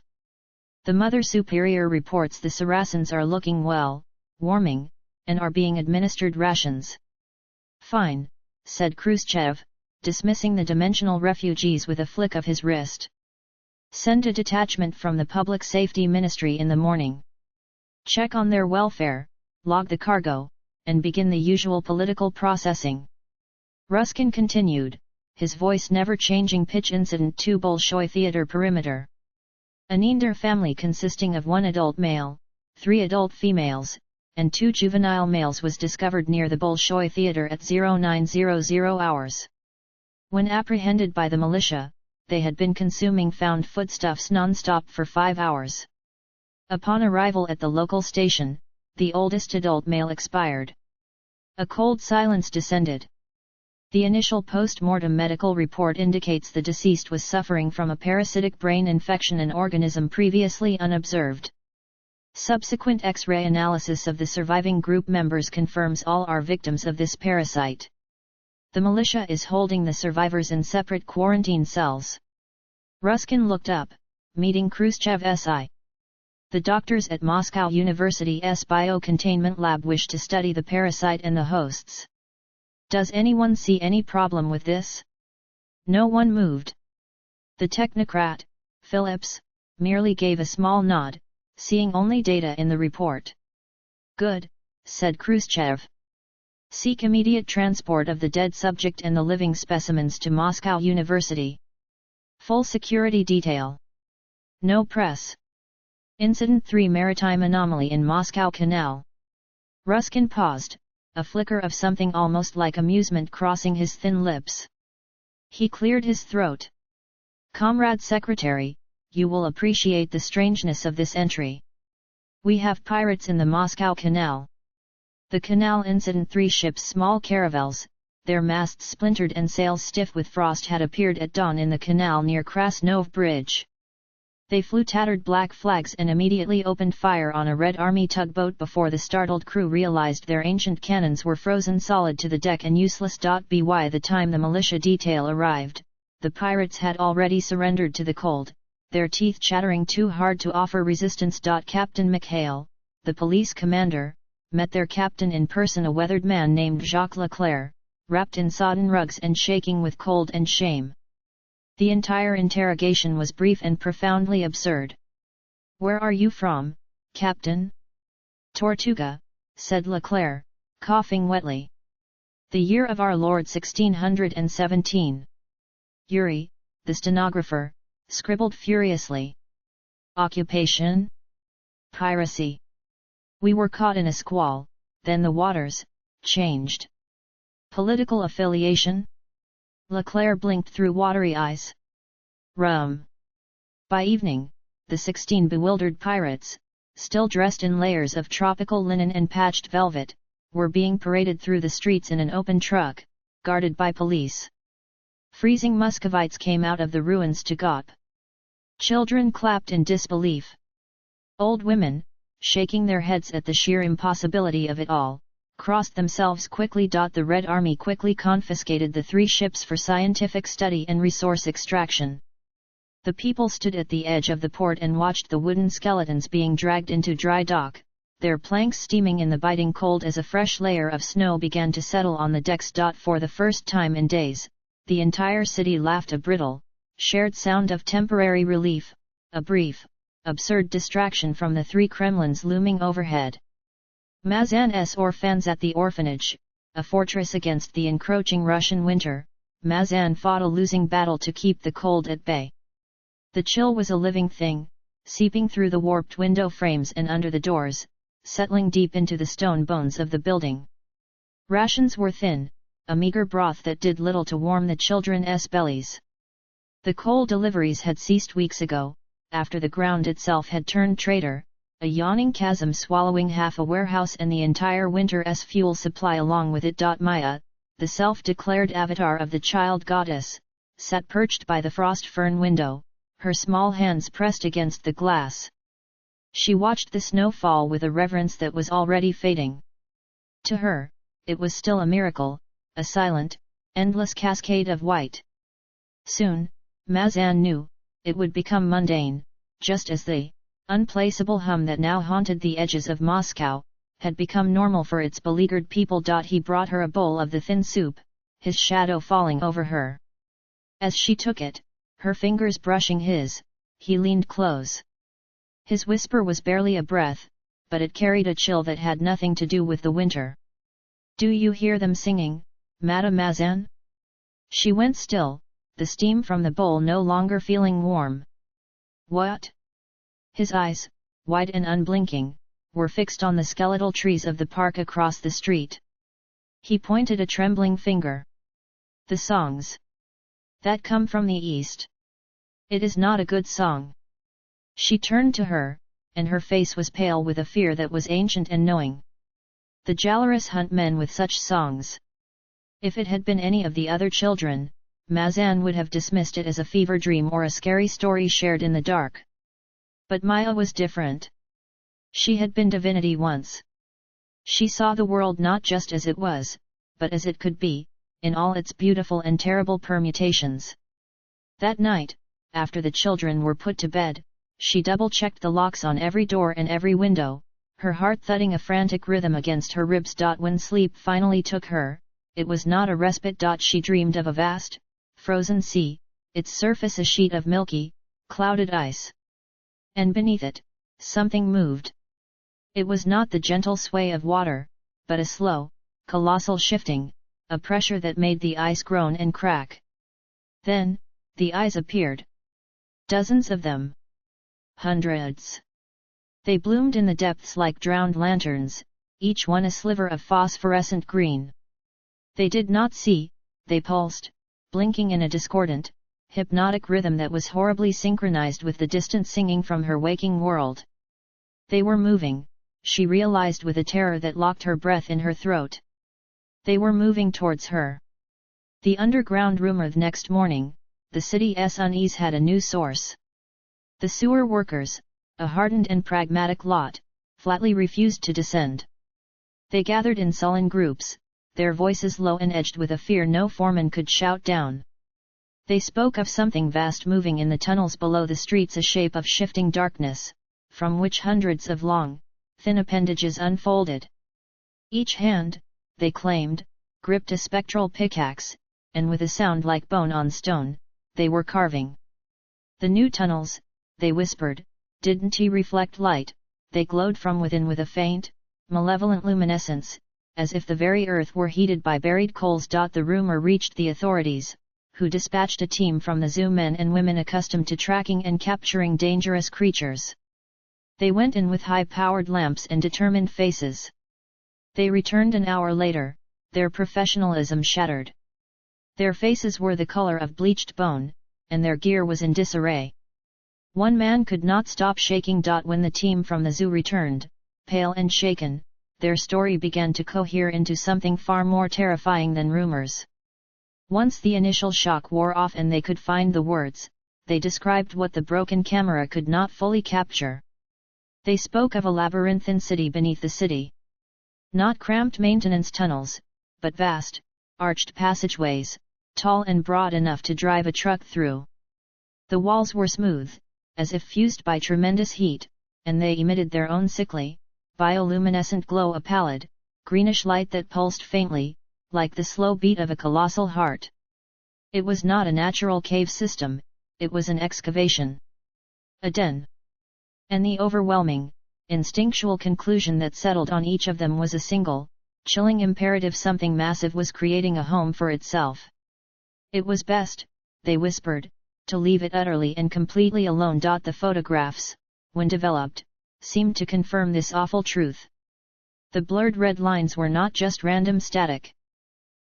The Mother Superior reports the Saracens are looking well, warming, and are being administered rations. Fine, said Khrushchev, dismissing the dimensional refugees with a flick of his wrist. Send a detachment from the Public Safety Ministry in the morning. Check on their welfare, log the cargo, and begin the usual political processing. Ruskin continued, his voice never changing. Pitch Incident 2 Bolshoi Theater Perimeter. An Inder family consisting of 1 adult male, 3 adult females, and 2 juvenile males was discovered near the Bolshoi Theater at 0900 hours. When apprehended by the militia, they had been consuming found foodstuffs non-stop for 5 hours. Upon arrival at the local station, the oldest adult male expired. A cold silence descended. The initial post-mortem medical report indicates the deceased was suffering from a parasitic brain infection, an organism previously unobserved. Subsequent X-ray analysis of the surviving group members confirms all are victims of this parasite. The militia is holding the survivors in separate quarantine cells. Ruskin looked up, meeting Khrushchev SI. The doctors at Moscow University's biocontainment lab wish to study the parasite and the hosts. Does anyone see any problem with this? No one moved. The technocrat, Phillips, merely gave a small nod, seeing only data in the report. Good, said Khrushchev. Seek immediate transport of the dead subject and the living specimens to Moscow University. Full security detail. No press. Incident 3 Maritime anomaly in Moscow Canal. Ruskin paused, a flicker of something almost like amusement crossing his thin lips. He cleared his throat. Comrade Secretary, you will appreciate the strangeness of this entry. We have pirates in the Moscow Canal. The canal incident 3 ships, small caravels, their masts splintered and sails stiff with frost, had appeared at dawn in the canal near Krasnov Bridge. They flew tattered black flags and immediately opened fire on a Red Army tugboat before the startled crew realized their ancient cannons were frozen solid to the deck and useless. By the time the militia detail arrived, the pirates had already surrendered to the cold, their teeth chattering too hard to offer resistance. Captain Mikhail, the police commander, met their captain in person, a weathered man named Jacques Leclerc, wrapped in sodden rugs and shaking with cold and shame. The entire interrogation was brief and profoundly absurd. Where are you from, Captain? Tortuga, said Leclerc, coughing wetly. The year of our Lord 1617. Yuri, the stenographer, scribbled furiously. Occupation? Piracy. We were caught in a squall, then the waters changed. Political affiliation? Leclerc blinked through watery eyes. Rum. By evening, the 16 bewildered pirates, still dressed in layers of tropical linen and patched velvet, were being paraded through the streets in an open truck, guarded by police. Freezing Muscovites came out of the ruins to gawp. Children clapped in disbelief. Old women, shaking their heads at the sheer impossibility of it all, crossed themselves quickly. The Red Army quickly confiscated the 3 ships for scientific study and resource extraction. The people stood at the edge of the port and watched the wooden skeletons being dragged into dry dock, their planks steaming in the biting cold as a fresh layer of snow began to settle on the decks. For the first time in days, the entire city laughed, a brittle, shared sound of temporary relief, a brief, absurd distraction from the 3 Kremlins looming overhead. Mazan's orphans at the orphanage, a fortress against the encroaching Russian winter, Mazan fought a losing battle to keep the cold at bay. The chill was a living thing, seeping through the warped window frames and under the doors, settling deep into the stone bones of the building. Rations were thin, a meager broth that did little to warm the children's bellies. The coal deliveries had ceased weeks ago, after the ground itself had turned traitor, a yawning chasm swallowing half a warehouse and the entire winter's fuel supply along with it. Maya, the self-declared avatar of the child goddess, sat perched by the frost fern window, her small hands pressed against the glass. She watched the snow fall with a reverence that was already fading. To her, it was still a miracle, a silent, endless cascade of white. Soon, Mazan knew, it would become mundane, just as the unplaceable hum that now haunted the edges of Moscow had become normal for its beleaguered people. He brought her a bowl of the thin soup, his shadow falling over her. As she took it, her fingers brushing his, he leaned close. His whisper was barely a breath, but it carried a chill that had nothing to do with the winter. "Do you hear them singing, Madame Mazan?" She went still, the steam from the bowl no longer feeling warm. "What?" His eyes, wide and unblinking, were fixed on the skeletal trees of the park across the street. He pointed a trembling finger. "The songs that come from the east. It is not a good song." She turned to her, and her face was pale with a fear that was ancient and knowing. The Jalaris hunt men with such songs. If it had been any of the other children, Mazan would have dismissed it as a fever dream or a scary story shared in the dark. But Maya was different. She had been divinity once. She saw the world not just as it was, but as it could be, in all its beautiful and terrible permutations. That night, after the children were put to bed, she double-checked the locks on every door and every window, her heart thudding a frantic rhythm against her ribs. When sleep finally took her, it was not a respite. She dreamed of a vast, frozen sea, its surface a sheet of milky, clouded ice. And beneath it, something moved. It was not the gentle sway of water, but a slow, colossal shifting, a pressure that made the ice groan and crack. Then, the eyes appeared. Dozens of them. Hundreds. They bloomed in the depths like drowned lanterns, each one a sliver of phosphorescent green. They did not see, they pulsed, blinking in a discordant, hypnotic rhythm that was horribly synchronized with the distant singing from her waking world. They were moving, she realized with a terror that locked her breath in her throat. They were moving towards her. The underground rumor the next morning, the city's unease had a new source. The sewer workers, a hardened and pragmatic lot, flatly refused to descend. They gathered in sullen groups, their voices low and edged with a fear no foreman could shout down. They spoke of something vast moving in the tunnels below the streets, a shape of shifting darkness, from which hundreds of long, thin appendages unfolded. Each hand, they claimed, gripped a spectral pickaxe, and with a sound like bone on stone, they were carving. The new tunnels, they whispered, didn't reflect light, they glowed from within with a faint, malevolent luminescence, as if the very earth were heated by buried coals. The rumor reached the authorities, who dispatched a team from the zoo, men and women accustomed to tracking and capturing dangerous creatures. They went in with high-powered lamps and determined faces. They returned an hour later, their professionalism shattered. Their faces were the color of bleached bone, and their gear was in disarray. One man could not stop shaking. When the team from the zoo returned, pale and shaken, their story began to cohere into something far more terrifying than rumors. Once the initial shock wore off and they could find the words, they described what the broken camera could not fully capture. They spoke of a labyrinthine city beneath the city. Not cramped maintenance tunnels, but vast, arched passageways, tall and broad enough to drive a truck through. The walls were smooth, as if fused by tremendous heat, and they emitted their own sickly, bioluminescent glow, a pallid, greenish light that pulsed faintly, like the slow beat of a colossal heart. It was not a natural cave system, it was an excavation. A den. And the overwhelming, instinctual conclusion that settled on each of them was a single, chilling imperative: something massive was creating a home for itself. It was best, they whispered, to leave it utterly and completely alone. The photographs, when developed, seemed to confirm this awful truth. The blurred red lines were not just random static.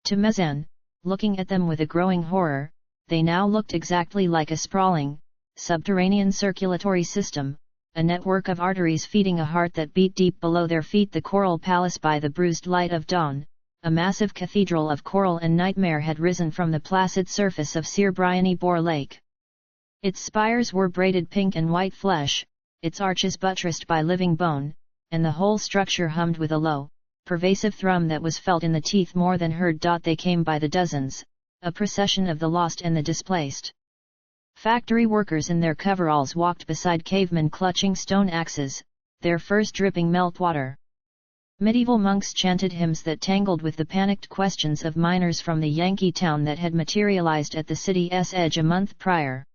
To Mazan, looking at them with a growing horror, they now looked exactly like a sprawling, subterranean circulatory system, a network of arteries feeding a heart that beat deep below their feet, the coral palace by the bruised light of dawn, a massive cathedral of coral and nightmare had risen from the placid surface of Sir Bryony Bore Lake. Its spires were braided pink and white flesh, its arches buttressed by living bone, and the whole structure hummed with a low, pervasive thrum that was felt in the teeth more than heard. They came by the dozens, a procession of the lost and the displaced. Factory workers in their coveralls walked beside cavemen clutching stone axes, their furs dripping meltwater. Medieval monks chanted hymns that tangled with the panicked questions of miners from the Yankee town that had materialized at the city's edge a month prior.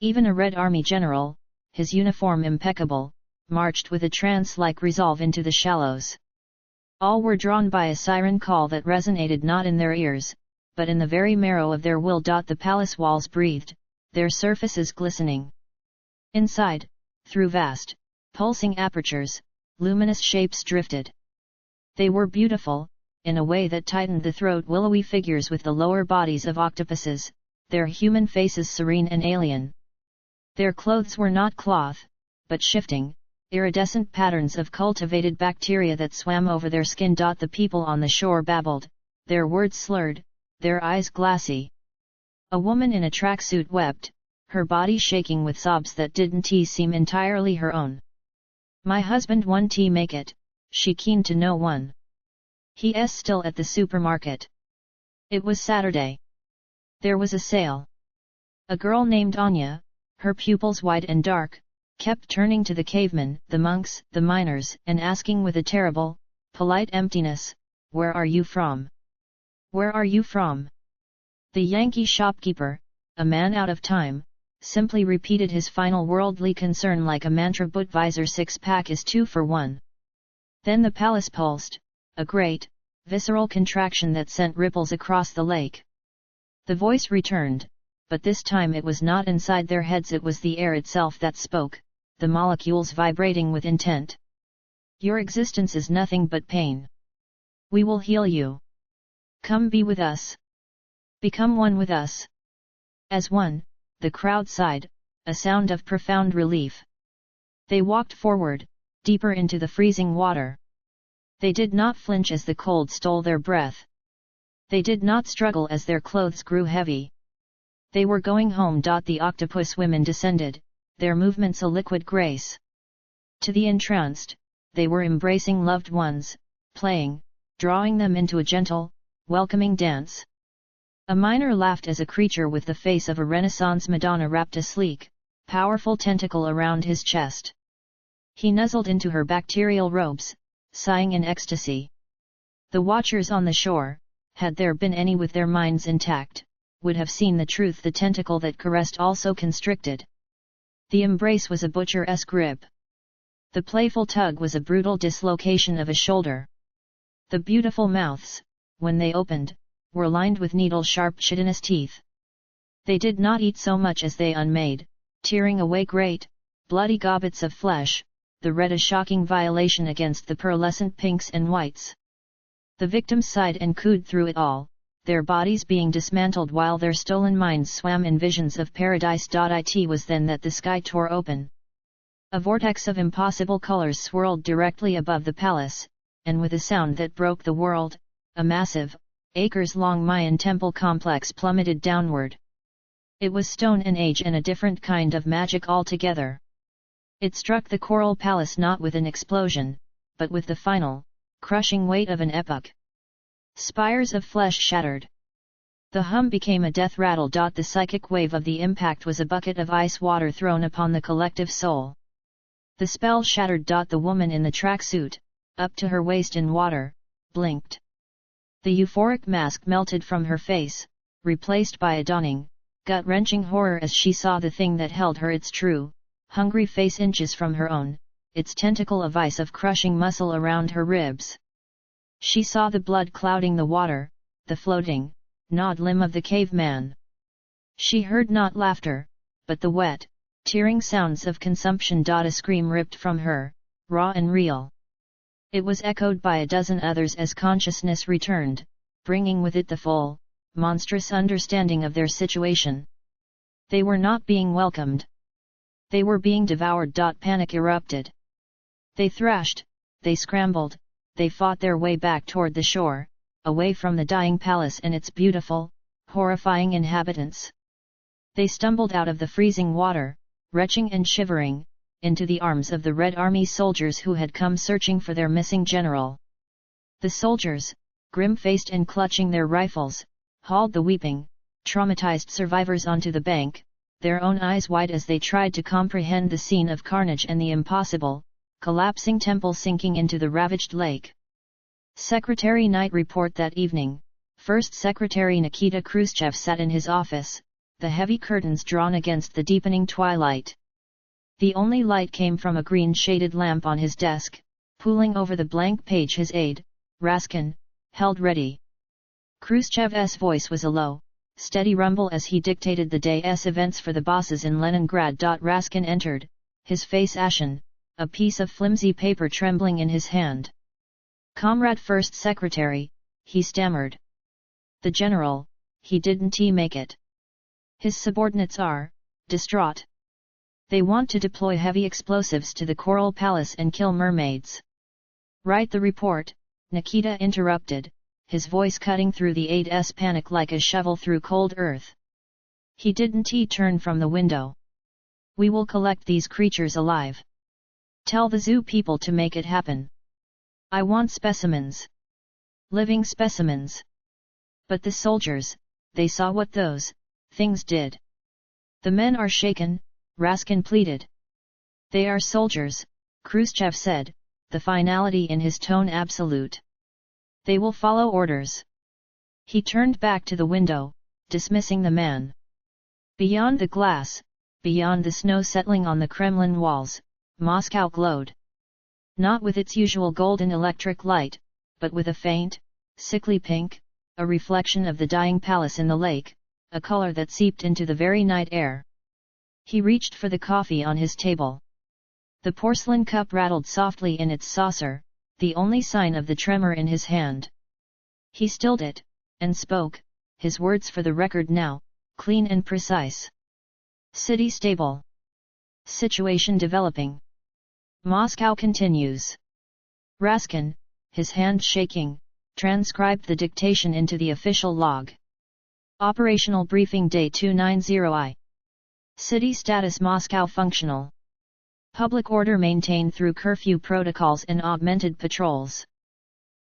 Even a Red Army general, his uniform impeccable, marched with a trance-like resolve into the shallows. All were drawn by a siren call that resonated not in their ears, but in the very marrow of their will. The palace walls breathed, their surfaces glistening. Inside, through vast, pulsing apertures, luminous shapes drifted. They were beautiful, in a way that tightened the throat. Willowy figures with the lower bodies of octopuses, their human faces serene and alien. Their clothes were not cloth, but shifting, iridescent patterns of cultivated bacteria that swam over their skin. The people on the shore babbled, their words slurred, their eyes glassy. A woman in a tracksuit wept, her body shaking with sobs that didn't seem entirely her own. "My husband won tea make it," she keen to know one. "He's still at the supermarket." It was Saturday. There was a sale. A girl named Anya, her pupils wide and dark, kept turning to the cavemen, the monks, the miners, and asking with a terrible, polite emptiness, "Where are you from? Where are you from?" The Yankee shopkeeper, a man out of time, simply repeated his final worldly concern like a mantra. "Budweiser 6-pack is 2 for 1. Then the palace pulsed, a great, visceral contraction that sent ripples across the lake. The voice returned, but this time it was not inside their heads, it was the air itself that spoke, the molecules vibrating with intent. "Your existence is nothing but pain. We will heal you. Come be with us. Become one with us." As one, the crowd sighed, a sound of profound relief. They walked forward, deeper into the freezing water. They did not flinch as the cold stole their breath. They did not struggle as their clothes grew heavy. They were going home. The octopus women descended, their movements a liquid grace. To the entranced, they were embracing loved ones, playing, drawing them into a gentle, welcoming dance. A miner laughed as a creature with the face of a Renaissance Madonna wrapped a sleek, powerful tentacle around his chest. He nuzzled into her bacterial robes, sighing in ecstasy. The watchers on the shore, had there been any with their minds intact, would have seen the truth. The tentacle that caressed also constricted. The embrace was a butcher-esque grip. The playful tug was a brutal dislocation of a shoulder. The beautiful mouths, when they opened, were lined with needle-sharp chitinous teeth. They did not eat so much as they unmade, tearing away great, bloody gobbets of flesh, the red a shocking violation against the pearlescent pinks and whites. The victims sighed and cooed through it all, their bodies being dismantled while their stolen minds swam in visions of paradise. It was then that the sky tore open. A vortex of impossible colors swirled directly above the palace, and with a sound that broke the world, a massive, acres-long Mayan temple complex plummeted downward. It was stone and age and a different kind of magic altogether. It struck the coral palace not with an explosion, but with the final, crushing weight of an epoch. Spires of flesh shattered. The hum became a death rattle. The psychic wave of the impact was a bucket of ice water thrown upon the collective soul. The spell shattered. The woman in the tracksuit, up to her waist in water, blinked. The euphoric mask melted from her face, replaced by a dawning, gut-wrenching horror as she saw the thing that held her, its true, hungry face inches from her own, its tentacle a vice of crushing muscle around her ribs. She saw the blood clouding the water, the floating, gnawed limb of the caveman. She heard not laughter, but the wet, tearing sounds of consumption. A scream ripped from her, raw and real. It was echoed by a dozen others as consciousness returned, bringing with it the full, monstrous understanding of their situation. They were not being welcomed. They were being devoured. Panic erupted. They thrashed, they scrambled, they fought their way back toward the shore, away from the dying palace and its beautiful, horrifying inhabitants. They stumbled out of the freezing water, retching and shivering, into the arms of the Red Army soldiers who had come searching for their missing general. The soldiers, grim-faced and clutching their rifles, hauled the weeping, traumatized survivors onto the bank, their own eyes wide as they tried to comprehend the scene of carnage and the impossible, collapsing temple sinking into the ravaged lake. Secretary Night report that evening. First Secretary Nikita Khrushchev sat in his office, the heavy curtains drawn against the deepening twilight. The only light came from a green-shaded lamp on his desk, pooling over the blank page his aide, Raskin, held ready. Khrushchev's voice was a low, steady rumble as he dictated the day's events for the bosses in Leningrad. Raskin entered, his face ashen, a piece of flimsy paper trembling in his hand. "Comrade First Secretary," he stammered. "The general, he didn't make it. His subordinates are distraught. They want to deploy heavy explosives to the Coral Palace and kill mermaids." "Write the report," Nikita interrupted, his voice cutting through the aide's panic like a shovel through cold earth. He didn't turn from the window. "We will collect these creatures alive. Tell the zoo people to make it happen. I want specimens. Living specimens." But the soldiers, they saw what those things did. "The men are shaken," Raskin pleaded. "They are soldiers," Khrushchev said, the finality in his tone absolute. "They will follow orders." He turned back to the window, dismissing the man. Beyond the glass, beyond the snow settling on the Kremlin walls, Moscow glowed. Not with its usual golden electric light, but with a faint, sickly pink, a reflection of the dying palace in the lake, a color that seeped into the very night air. He reached for the coffee on his table. The porcelain cup rattled softly in its saucer, the only sign of the tremor in his hand. He stilled it, and spoke, his words for the record now, clean and precise. "City stable. Situation developing. Moscow continues." Raskin, his hand shaking, transcribed the dictation into the official log. Operational briefing day 290I. City status: Moscow functional. Public order maintained through curfew protocols and augmented patrols.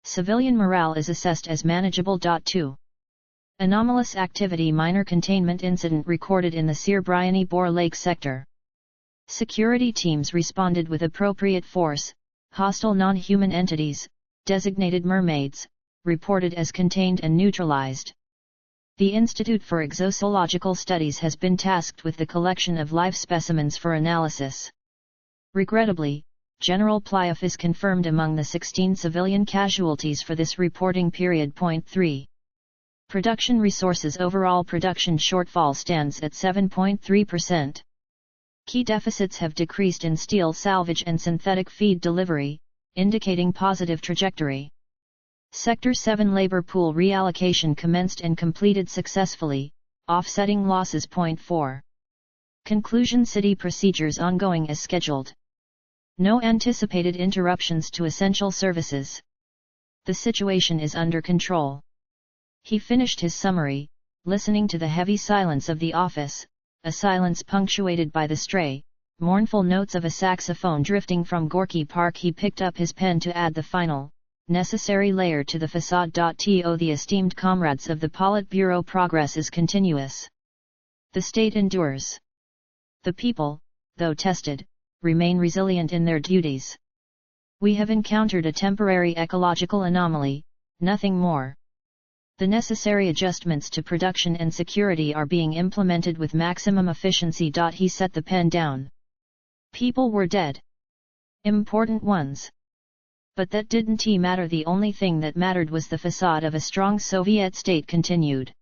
Civilian morale is assessed as manageable. 2. Anomalous activity: minor containment incident recorded in the Serbryany Bor Lake sector. Security teams responded with appropriate force. Hostile non-human entities, designated mermaids, reported as contained and neutralized. The Institute for Exozoological Studies has been tasked with the collection of live specimens for analysis. Regrettably, General Plyev is confirmed among the 16 civilian casualties for this reporting period. 3. Production resources: overall production shortfall stands at 7.3%. Key deficits have decreased in steel salvage and synthetic feed delivery, indicating positive trajectory. Sector 7 labor pool reallocation commenced and completed successfully, offsetting losses. 4. Conclusion: city procedures ongoing as scheduled. No anticipated interruptions to essential services. The situation is under control. He finished his summary, listening to the heavy silence of the office, a silence punctuated by the stray, mournful notes of a saxophone drifting from Gorky Park. He picked up his pen to add the final, necessary layer to the facade. To the esteemed comrades of the Politburo, progress is continuous. The state endures. The people, though tested, remain resilient in their duties. We have encountered a temporary ecological anomaly, nothing more. The necessary adjustments to production and security are being implemented with maximum efficiency. He set the pen down. People were dead. Important ones. But that didn't matter. The only thing that mattered was the facade of a strong Soviet state continued.